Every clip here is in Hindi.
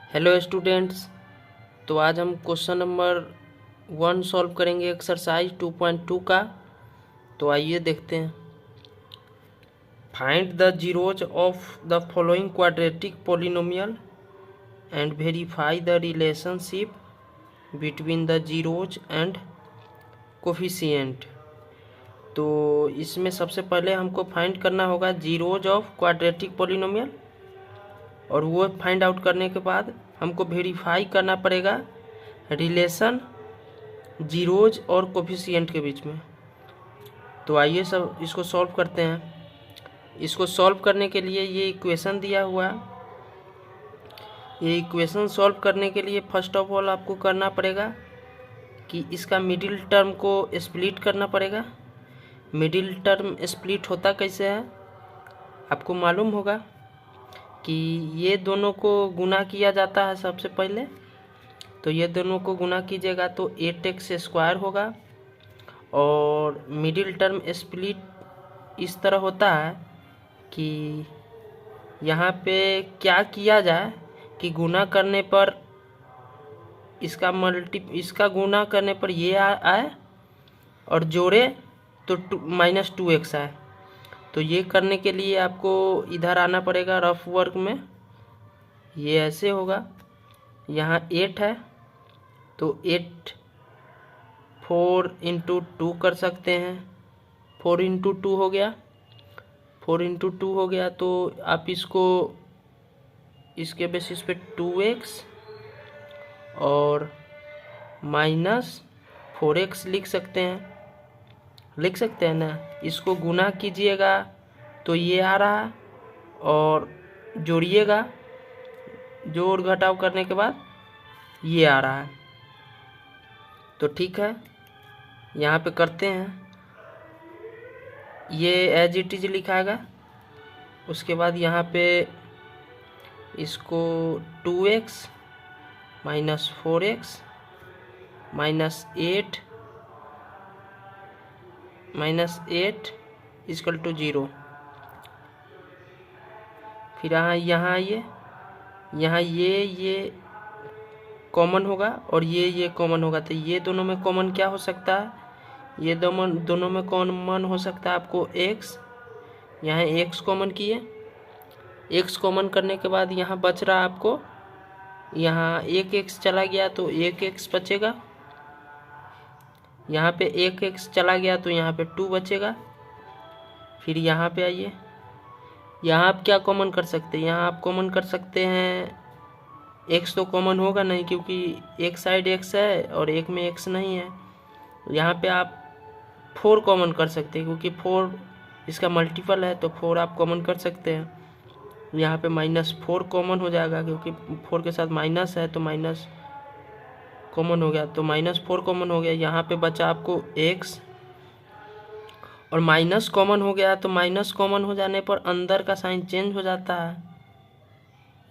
Hello students. तो आज हम क्वेश्चन नंबर 1 सॉल्व करेंगे एक्सरसाइज 2.2 का। तो आइए देखते हैं। Find the zeros of the following quadratic polynomial and verify the relationship between the zeros and coefficient. तो इसमें सबसे पहले हमको फाइंड करना होगा जीरोज ऑफ क्वाड्रेटिक पॉलिनोमियल, और वो फाइंड आउट करने के बाद हमको वेरीफाई करना पड़ेगा रिलेशन जीरोज और कोफिशिएंट के बीच में। तो आइए सब इसको सॉल्व करते हैं। इसको सॉल्व करने के लिए ये इक्वेशन दिया हुआ है। ये इक्वेशन सॉल्व करने के लिए फर्स्ट ऑफ ऑल आपको करना पड़ेगा कि इसका मिडिल टर्म को स्प्लिट करना पड़ेगा। मिडिल टर्म स्प्लिट होता कैसे है आपको मालूम होगा कि ये दोनों को गुना किया जाता है। सबसे पहले तो ये दोनों को गुना कीजिएगा तो 8x² होगा, और मिडिल टर्म स्प्लिट इस तरह होता है कि यहाँ पे क्या किया जाए कि गुना करने पर इसका गुना करने पर ये आए और जोड़े तो -2x आए। तो ये करने के लिए आपको इधर आना पड़ेगा रफ वर्क में। ये ऐसे होगा, यहाँ 8 है तो 8 4 × 2 कर सकते हैं। 4 × 2 हो गया। 4 × 2 हो गया तो आप इसको इसके बेसिस पे 2x और -4x लिख सकते हैं ना। इसको गुना कीजिएगा तो ये आ रहा है, और जोड़िएगा, जोड़ घटाव करने के बाद ये आ रहा है। तो ठीक है, यहाँ पे करते हैं। ये एज इट इज लिखाएगा। उसके बाद यहाँ पे इसको 2x -4x -8 = 0। फिर यहाँ आइए, यहाँ ये कॉमन होगा और ये कॉमन होगा। तो ये दोनों में कॉमन क्या हो सकता है? ये दोनों में कॉमन हो सकता है आपको x। यहाँ x कॉमन किए, x कॉमन करने के बाद यहाँ बच रहा आपको, यहाँ 1x चला गया तो 1x बचेगा। यहाँ पे 1x चला गया तो यहाँ पे 2 बचेगा। फिर यहाँ पे आइए, यहाँ आप क्या कॉमन कर सकते हैं? यहाँ आप कॉमन कर सकते हैं, x तो कॉमन होगा नहीं क्योंकि एक साइड x है और एक में x नहीं है। यहाँ पे आप 4 कॉमन कर सकते हैं क्योंकि 4 इसका मल्टीपल है, तो 4 आप कॉमन कर सकते हैं। यहाँ पे -4 कॉमन हो जाएगा क्योंकि 4 के साथ माइनस है तो माइनस कॉमन हो गया, तो -4 कॉमन हो गया। यहाँ पे बचा आपको x, और माइनस कॉमन हो गया तो माइनस कॉमन हो जाने पर अंदर का साइन चेंज हो जाता है।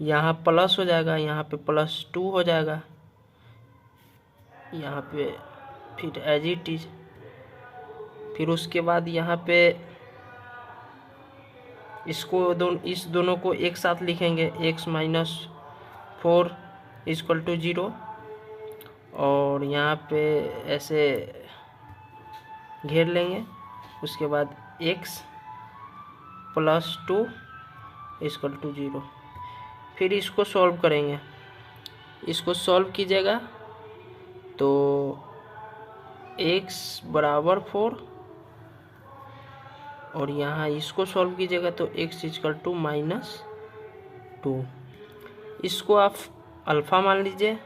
यहाँ प्लस हो जाएगा, यहाँ पे +2 हो जाएगा। यहाँ पे फिर एज इट इज। फिर उसके बाद यहाँ पे इस दोनों को एक साथ लिखेंगे, x -4 = 0, और यहाँ पे ऐसे घेर लेंगे। उसके बाद x +2 = 0। फिर इसको सॉल्व करेंगे। इसको सॉल्व कीजिएगा तो x = 4, और यहाँ इसको सॉल्व कीजिएगा तो x = -2। इसको आप अल्फ़ा मान लीजिए,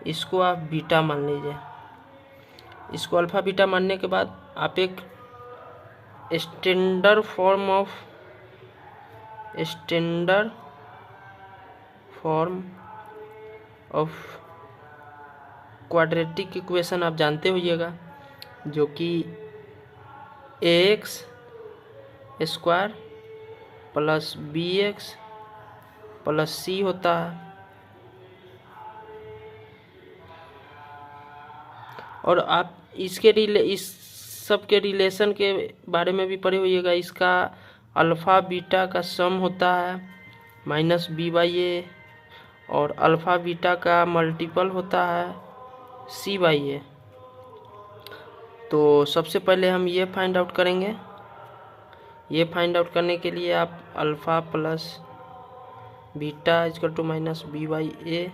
इसको आप बीटा मान लीजिए। इसको अल्फ़ा बीटा मानने के बाद आप एक standard form of quadratic equation आप जानते होइएगा, जो कि ax² + bx + c होता है। और आप इस सब के रिलेशन के बारे में भी पढ़े होइएगा। इसका अल्फ़ा बीटा का सम होता है -b/a और अल्फ़ा बीटा का मल्टीपल होता है C/A। तो सबसे पहले हम ये फाइंड आउट करेंगे। ये फाइंड आउट करने के लिए आप alpha plus beta equal to minus B/A,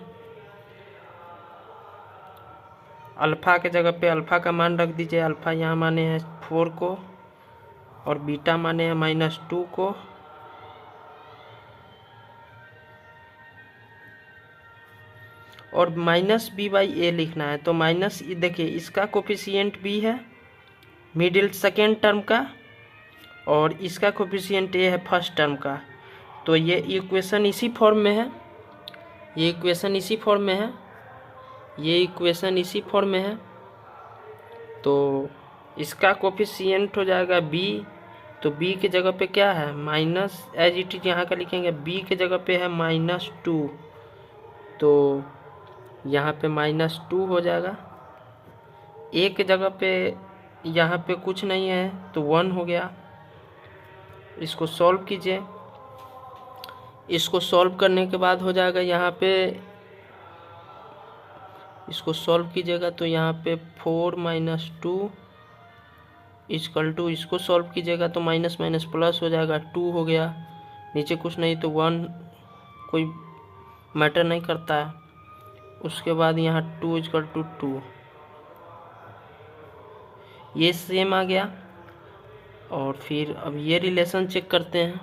alpha के जगह पे अल्फ़ा का मान रख दीजिए। अल्फ़ा यहाँ माने हैं 4 को और बीटा माने हैं -2 को। और -B/A लिखना है। तो माइनस, देखिए इसका कोफिशिएंट B है मिडिल सेकेंड टर्म का, और इसका कोफिशिएंट A है फर्स्ट टर्म का। तो ये इक्वेशन इसी फॉर्म में है, ये इक्वेशन इसी फॉर्म में है, ये इक्वेशन इसी फॉर्म में है। तो इसका कोफिशिएंट हो जाएगा B। तो B के जगह पे क्या है माइनस, एज इट इज यहाँ का लिखेंगे। B के जगह पे है -2, तो यहाँ पे -2 हो जाएगा। A के जगह पे यहाँ पे कुछ नहीं है तो 1 हो गया। इसको सॉल्व कीजिए। इसको सॉल्व करने के बाद हो जाएगा यहाँ पे, इसको सॉल्व कीजिएगा तो यहाँ पे 4 - 2 इक्वल टू, इसको सॉल्व कीजिएगा तो माइनस माइनस प्लस हो जाएगा, 2 हो गया। नीचे कुछ नहीं तो 1, कोई मैटर नहीं करता है। उसके बाद यहाँ 2 इक्वल टू 2, ये सेम आ गया। और फिर अब ये रिलेशन चेक करते हैं,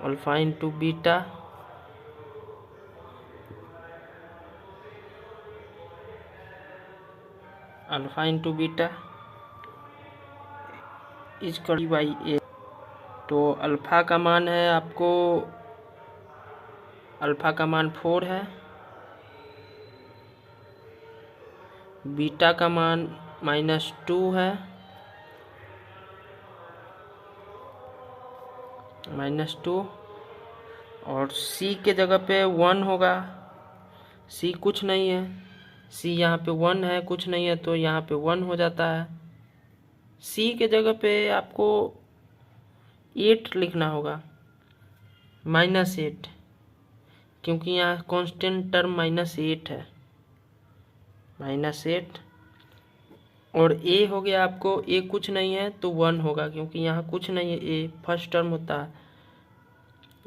alpha into beta alpha into beta equal B/A। तो अल्फ़ा का मान है आपको, अल्फ़ा का मान 4 है, बीटा का मान -2 है, -2, और C के जगह पे 1 होगा। C कुछ नहीं है, C यहाँ पे 1 है, कुछ नहीं है तो यहाँ पे 1 हो जाता है। C के जगह पे आपको 8 लिखना होगा, -8, क्योंकि यहाँ कांस्टेंट टर्म -8 है, -8। और A हो गया आपको, A कुछ नहीं है तो 1 होगा, क्योंकि यहाँ कुछ नहीं है, A फर्स्ट टर्म होता है,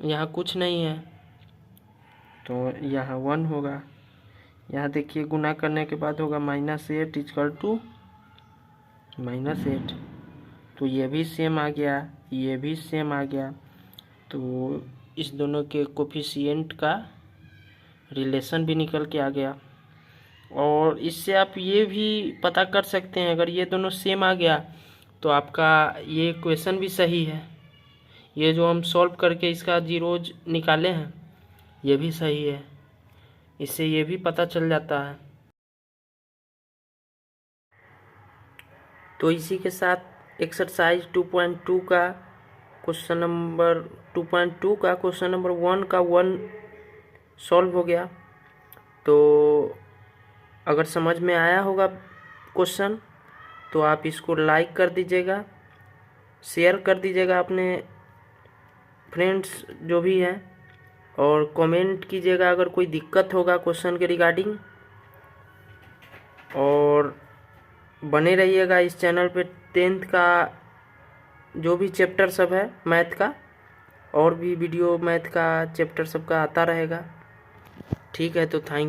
यहाँ कुछ नहीं है तो यहाँ 1 होगा। यहाँ देखिए गुना करने के बाद होगा -8 इक्वल टू -8। तो ये भी सेम आ गया, ये भी सेम आ गया। तो इस दोनों के कोफिशिएंट का रिलेशन भी निकल के आ गया। और इससे आप ये भी पता कर सकते हैं, अगर ये दोनों सेम आ गया तो आपका ये इक्वेशन भी सही है। ये जो हम सॉल्व करके इसका जीरोज निकाले हैं ये भी सही है, इससे ये भी पता चल जाता है। तो इसी के साथ एक्सरसाइज 2.2 का क्वेश्चन नंबर 2.2 का क्वेश्चन नंबर 1 का 1 सॉल्व हो गया। तो अगर समझ में आया होगा क्वेश्चन तो आप इसको लाइक कर दीजिएगा, शेयर कर दीजिएगा अपने फ्रेंड्स जो भी हैं, और कमेंट कीजिएगा अगर कोई दिक्कत होगा क्वेश्चन के रिगार्डिंग। और बने रहिएगा इस चैनल पे। 10th का जो भी चैप्टर सब है मैथ का, और भी वीडियो मैथ का चैप्टर सब का आता रहेगा। ठीक है, तो थैंक